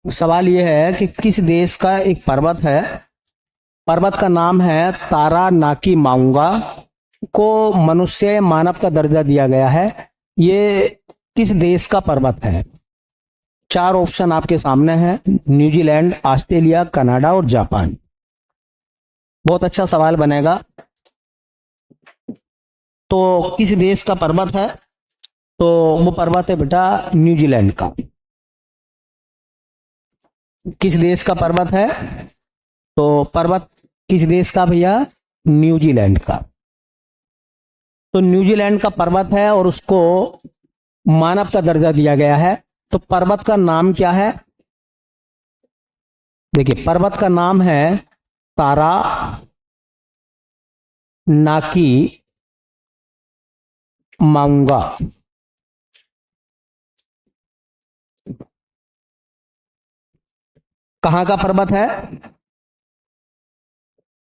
सवाल यह है कि किस देश का एक पर्वत है, पर्वत का नाम है तारानाकी माउंगा, को मनुष्य मानव का दर्जा दिया गया है। ये किस देश का पर्वत है? चार ऑप्शन आपके सामने हैं: न्यूजीलैंड, ऑस्ट्रेलिया, कनाडा और जापान। बहुत अच्छा सवाल बनेगा। तो किस देश का पर्वत है? तो वो पर्वत है बेटा न्यूजीलैंड का। किस देश का पर्वत है? तो पर्वत किस देश का भैया? न्यूजीलैंड का। तो न्यूजीलैंड का पर्वत है और उसको मानव का दर्जा दिया गया है। तो पर्वत का नाम क्या है? देखिए, पर्वत का नाम है तारा नाकी माउंगा। कहां का पर्वत है?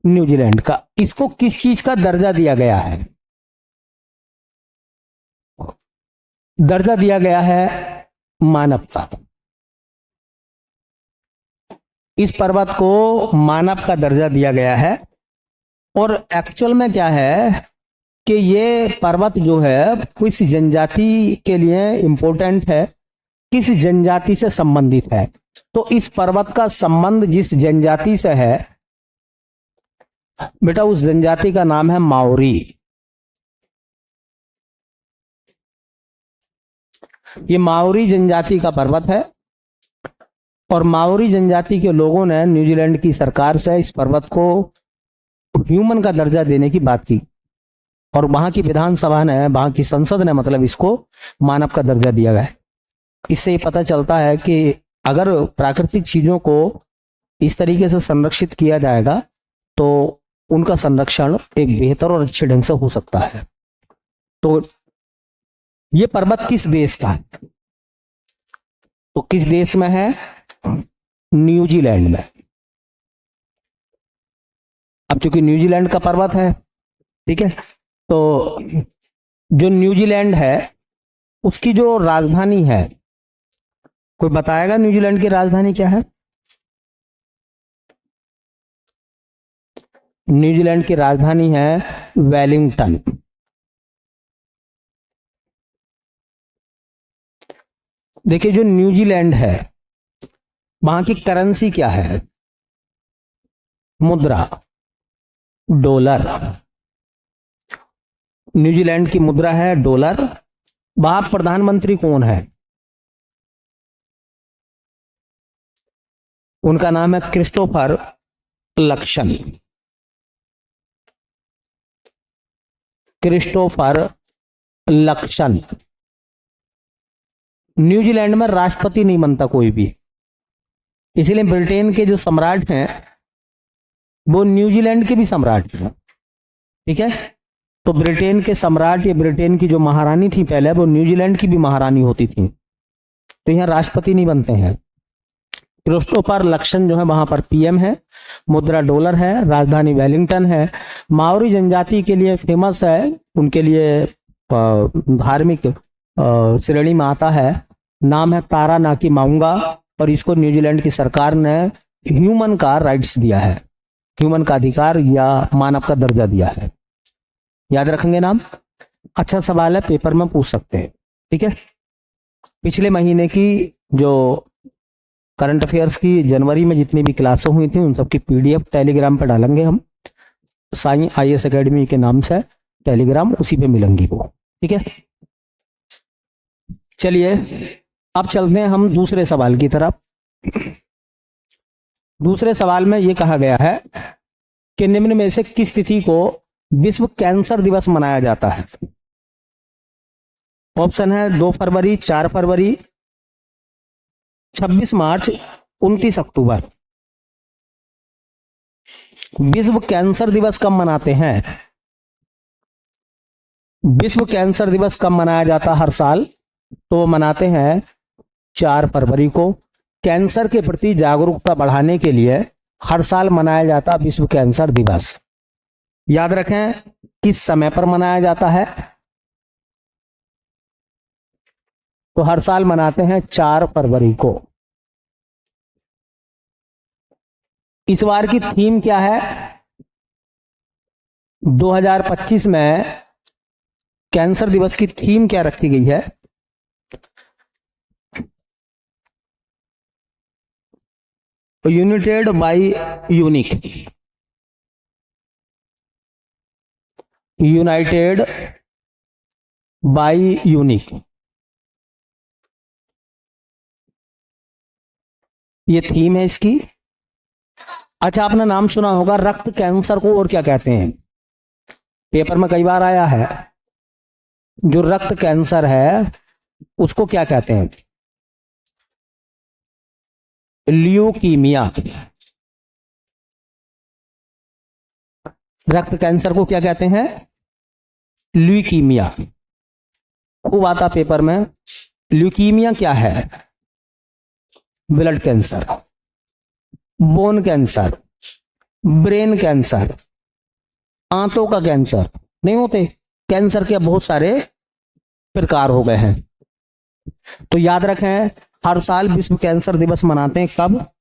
न्यूजीलैंड का। इसको किस चीज का दर्जा दिया गया है? दर्जा दिया गया है मानव का। इस पर्वत को मानव का दर्जा दिया गया है। और एक्चुअल में क्या है कि ये पर्वत जो है किस जनजाति के लिए इंपॉर्टेंट है, किस जनजाति से संबंधित है? तो इस पर्वत का संबंध जिस जनजाति से है बेटा, उस जनजाति का नाम है माओरी। ये माओरी जनजाति का पर्वत है और माओरी जनजाति के लोगों ने न्यूजीलैंड की सरकार से इस पर्वत को ह्यूमन का दर्जा देने की बात की और वहां की विधानसभा ने, वहां की संसद ने मतलब इसको मानव का दर्जा दिया गया है। इससे ये पता चलता है कि अगर प्राकृतिक चीजों को इस तरीके से संरक्षित किया जाएगा तो उनका संरक्षण एक बेहतर और अच्छे ढंग से हो सकता है। तो ये पर्वत किस देश का है? तो किस देश में है? न्यूजीलैंड में। अब चूंकि न्यूजीलैंड का पर्वत है, ठीक है, तो जो न्यूजीलैंड है उसकी जो राजधानी है, कोई बताएगा न्यूजीलैंड की राजधानी क्या है? न्यूजीलैंड की राजधानी है वेलिंगटन। देखिए, जो न्यूजीलैंड है वहां की करेंसी क्या है? मुद्रा डॉलर। न्यूजीलैंड की मुद्रा है डॉलर। वहां प्रधानमंत्री कौन है? उनका नाम है Christopher Luxon. Christopher Luxon. New Zealand में राष्ट्रपति नहीं बनता कोई भी, इसलिए ब्रिटेन के जो सम्राट हैं वो न्यूजीलैंड के भी सम्राट हैं। ठीक है, तो ब्रिटेन के सम्राट या ब्रिटेन की जो महारानी थी पहले, वो न्यूजीलैंड की भी महारानी होती थी। तो यहाँ राष्ट्रपति नहीं बनते हैं। क्रिस्टोफर लक्सन जो है वहां पर पीएम है। मुद्रा डॉलर है। राजधानी वेलिंगटन है। माओरी जनजाति के लिए फेमस है, उनके लिए धार्मिक श्रेणी में आता है। नाम है तारानाकी माउंगा और इसको न्यूजीलैंड की सरकार ने ह्यूमन का राइट्स दिया है, ह्यूमन का अधिकार या मानव का दर्जा दिया है। याद रखेंगे नाम। अच्छा सवाल है, पेपर में पूछ सकते हैं। ठीक है, पिछले महीने की जो करंट अफेयर्स की जनवरी में जितनी भी क्लासें हुई थी उन सबकी पीडीएफ टेलीग्राम पर डालेंगे हम। साई आईएएस एकेडमी के नाम से टेलीग्राम, उसी पे मिलेंगी वो। ठीक है, चलिए अब चलते हैं हम दूसरे सवाल की तरफ। दूसरे सवाल में यह कहा गया है कि निम्न में से किस तिथि को विश्व कैंसर दिवस मनाया जाता है? ऑप्शन है 2 फरवरी, 4 फरवरी, 26 मार्च, 29 अक्टूबर। विश्व कैंसर दिवस कब मनाते हैं? विश्व कैंसर दिवस कब मनाया जाता हर साल? तो मनाते हैं 4 फरवरी को। कैंसर के प्रति जागरूकता बढ़ाने के लिए हर साल मनाया जाता विश्व कैंसर दिवस। याद रखें किस समय पर मनाया जाता है? तो हर साल मनाते हैं 4 फरवरी को। इस बार की थीम क्या है? 2025 में कैंसर दिवस की थीम क्या रखी गई है? United by unique, united by unique, ये थीम है इसकी। अच्छा, आपने नाम सुना होगा रक्त कैंसर को और क्या कहते हैं? पेपर में कई बार आया है। जो रक्त कैंसर है उसको क्या कहते हैं? ल्यूकीमिया। रक्त कैंसर को क्या कहते हैं? ल्यूकीमिया। खूब आता पेपर में। ल्यूकीमिया क्या है? Blood cancer, bone cancer, brain cancer, आंतों का कैंसर नहीं होते? कैंसर के बहुत सारे प्रकार हो गए हैं। तो याद रखें, हर साल विश्व कैंसर दिवस मनाते हैं कब?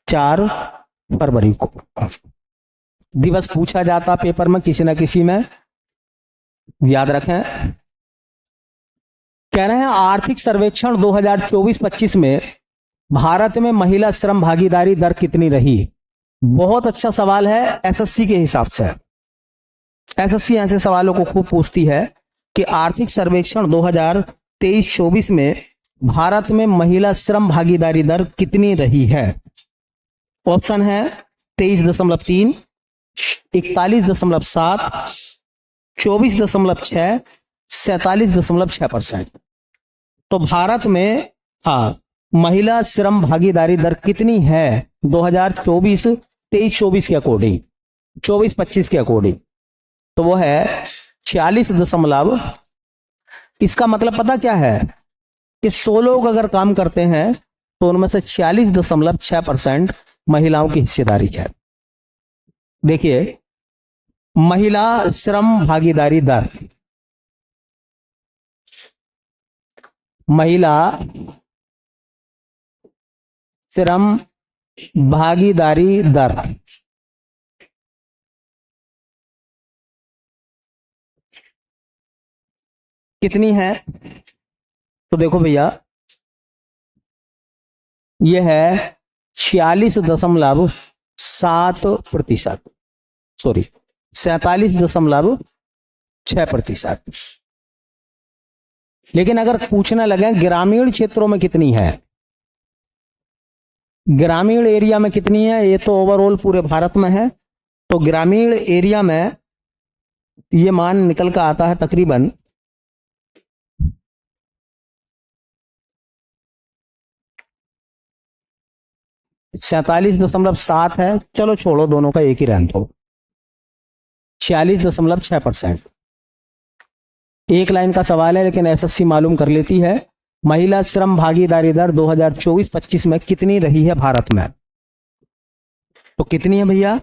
4 फरवरी को। दिवस पूछा जाता पेपर में किसी न किसी में, याद रखें। कह रहे हैं आर्थिक सर्वेक्षण 2024-25 में भारत में महिला श्रम भागीदारी दर कितनी रही? बहुत अच्छा सवाल है एसएससी के हिसाब से। एसएससी ऐसे सवालों को खूब पूछती है कि आर्थिक सर्वेक्षण 2023-24 में भारत में महिला श्रम भागीदारी दर कितनी रही है? ऑप्शन है 23.3, 41.7, 24.6, 47.6%। तो भारत में महिला श्रम भागीदारी दर कितनी है 2023-24 के अकॉर्डिंग, 24-25 के अकॉर्डिंग? तो वो है 46 इसका मतलब पता क्या है कि 100 लोग अगर काम करते हैं तो उनमें से 46.6% महिलाओं की हिस्सेदारी है। देखिए, महिला श्रम भागीदारी दर, महिला श्रम भागीदारी दर कितनी है? तो देखो भैया, यह है 46.7%, सॉरी 47.6%। लेकिन अगर पूछने लगे ग्रामीण क्षेत्रों में कितनी है, ग्रामीण एरिया में कितनी है, ये तो ओवरऑल पूरे भारत में है। तो ग्रामीण एरिया में ये मान निकल कर आता है तकरीबन 47.7 है। चलो छोड़ो, दोनों का एक ही रहने दो, 46.6%। एक लाइन का सवाल है लेकिन एसएससी मालूम कर लेती है महिला श्रम भागीदारी दर 2024-25 में कितनी रही है भारत में। तो कितनी है भैया?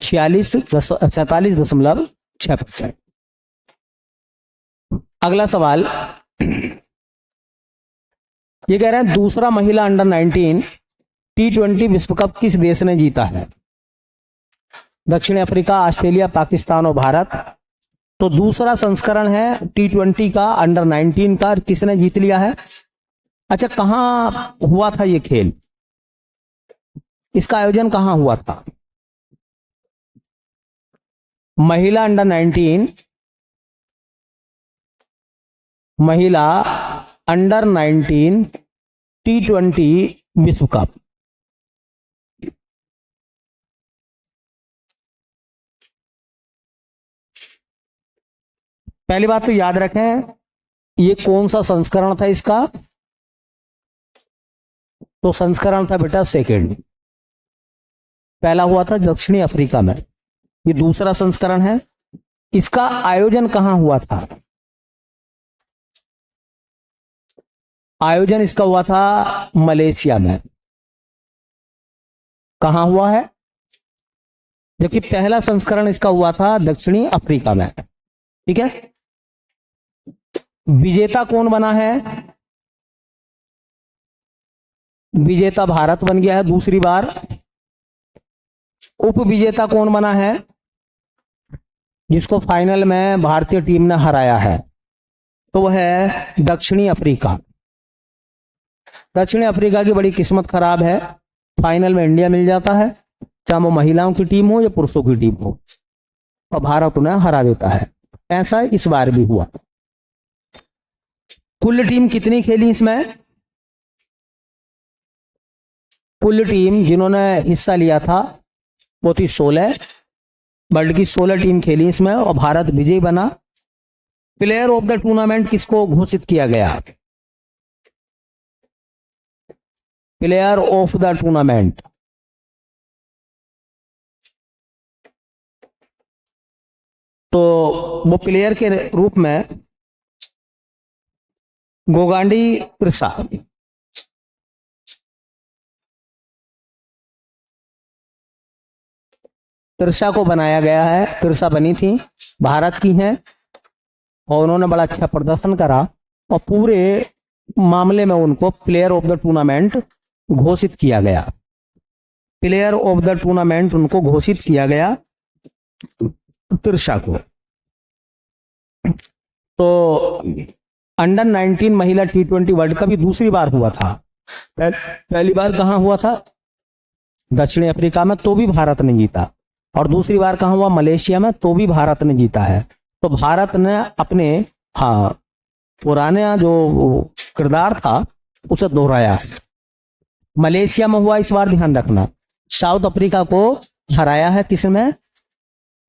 47.6%। अगला सवाल ये कह रहे हैं दूसरा महिला अंडर 19 T20 विश्व कप किस देश ने जीता है? दक्षिण अफ्रीका, ऑस्ट्रेलिया, पाकिस्तान और भारत। तो दूसरा संस्करण है T20 का, अंडर 19 का, किसने जीत लिया है? अच्छा, कहां हुआ था ये खेल? इसका आयोजन कहां हुआ था? महिला अंडर 19, महिला अंडर 19 T20 विश्व कप। पहली बात तो याद रखें, ये कौन सा संस्करण था इसका? तो संस्करण था बेटा सेकेंड। पहला हुआ था दक्षिणी अफ्रीका में, ये दूसरा संस्करण है। इसका आयोजन कहां हुआ था? आयोजन इसका हुआ था मलेशिया में। कहां हुआ है? जबकि पहला संस्करण इसका हुआ था दक्षिणी अफ्रीका में। ठीक है, विजेता कौन बना है? विजेता भारत बन गया है दूसरी बार। उप विजेता कौन बना है, जिसको फाइनल में भारतीय टीम ने हराया है, तो वह है दक्षिणी अफ्रीका। दक्षिणी अफ्रीका की बड़ी किस्मत खराब है, फाइनल में इंडिया मिल जाता है, चाहे वो महिलाओं की टीम हो या पुरुषों की टीम हो, और भारत उन्हें हरा देता है। ऐसा इस बार भी हुआ। कुल टीम कितनी खेली इसमें, कुल टीम जिन्होंने हिस्सा लिया था वो थी 16, वर्ल्ड की 16 टीम खेली इसमें और भारत विजयी बना। प्लेयर ऑफ द टूर्नामेंट किसको घोषित किया गया, प्लेयर ऑफ द टूर्नामेंट, तो वो प्लेयर के रूप में गोगांडी त्रिशा, त्रिशा को बनाया गया है। त्रिशा बनी थी, भारत की हैं और उन्होंने बड़ा अच्छा प्रदर्शन करा और पूरे मामले में उनको प्लेयर ऑफ द टूर्नामेंट घोषित किया गया। प्लेयर ऑफ द टूर्नामेंट उनको घोषित किया गया त्रिशा को। तो अंडर 19 महिला T20 वर्ल्ड कप भी दूसरी बार हुआ था। पहली बार कहां हुआ था, दक्षिणी अफ्रीका में, तो भी भारत ने जीता, और दूसरी बार कहां हुआ, मलेशिया में, तो भी भारत ने जीता है। तो भारत ने अपने पुराने जो किरदार था उसे दोहराया है। मलेशिया में हुआ इस बार, ध्यान रखना, साउथ अफ्रीका को हराया है किसने,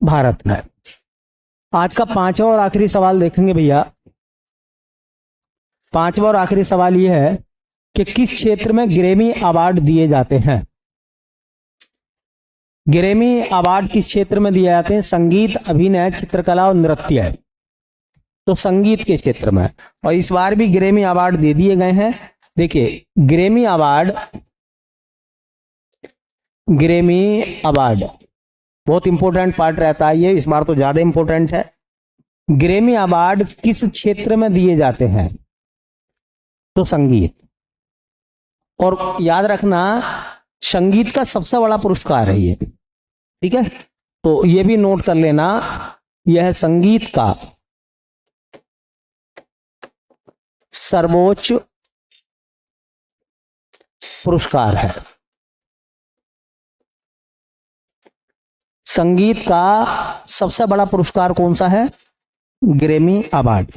भारत ने। आज का पांचवा और आखिरी सवाल देखेंगे भैया। पांचवा और आखिरी सवाल यह है कि किस क्षेत्र में ग्रैमी अवार्ड दिए जाते हैं। ग्रैमी अवार्ड किस क्षेत्र में दिए जाते हैं, संगीत, अभिनय, चित्रकला और नृत्य। तो संगीत के क्षेत्र में, और इस बार भी ग्रैमी अवार्ड दे दिए गए हैं। देखिए ग्रैमी अवार्ड बहुत इंपॉर्टेंट पार्ट रहता है ये, इस बार तो ज्यादा इंपॉर्टेंट है। ग्रैमी अवार्ड किस क्षेत्र में दिए जाते हैं, तो संगीत। और याद रखना संगीत का सबसे बड़ा पुरस्कार है ये, ठीक है, तो ये भी नोट कर लेना, यह संगीत का सर्वोच्च पुरस्कार है। संगीत का सबसे बड़ा पुरस्कार कौन सा है, ग्रैमी अवार्ड।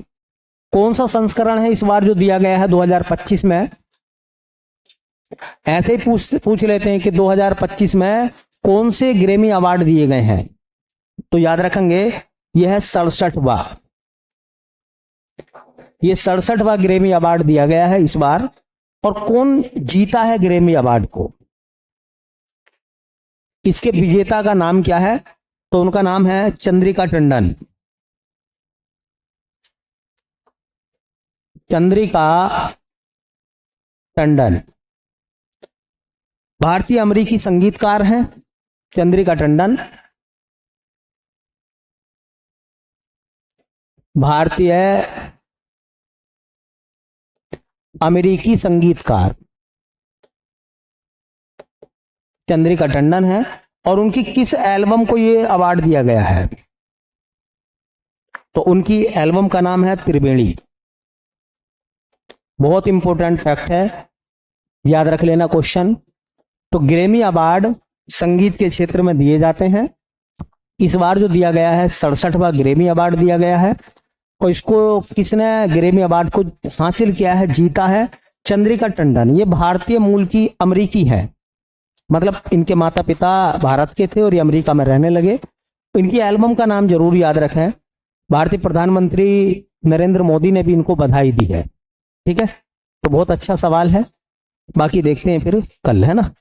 कौन सा संस्करण है इस बार जो दिया गया है 2025 में, ऐसे ही पूछ लेते हैं कि 2025 में कौन से ग्रैमी अवार्ड दिए गए हैं, तो याद रखेंगे यह है 67वां, ये 67वां ग्रैमी अवार्ड दिया गया है इस बार। और कौन जीता है ग्रैमी अवार्ड को, इसके विजेता का नाम क्या है, तो उनका नाम है चंद्रिका टंडन। चंद्रिका टंडन भारतीय अमेरिकी संगीतकार हैं। चंद्रिका टंडन भारतीय अमेरिकी संगीतकार चंद्रिका टंडन है। और उनकी किस एल्बम को ये अवार्ड दिया गया है, तो उनकी एल्बम का नाम है त्रिवेणी। बहुत इंपॉर्टेंट फैक्ट है, याद रख लेना क्वेश्चन। तो ग्रैमी अवार्ड संगीत के क्षेत्र में दिए जाते हैं। इस बार जो दिया गया है 67वां ग्रैमी अवार्ड दिया गया है, और इसको किसने ग्रैमी अवार्ड को हासिल किया है, जीता है, चंद्रिका टंडन। ये भारतीय मूल की अमेरिकी है, मतलब इनके माता पिता भारत के थे और ये अमेरिका में रहने लगे। इनकी एल्बम का नाम जरूर याद रखें, भारतीय प्रधानमंत्री नरेंद्र मोदी ने भी इनको बधाई दी है, ठीक है। तो बहुत अच्छा सवाल है, बाकी देखते हैं फिर कल, है ना।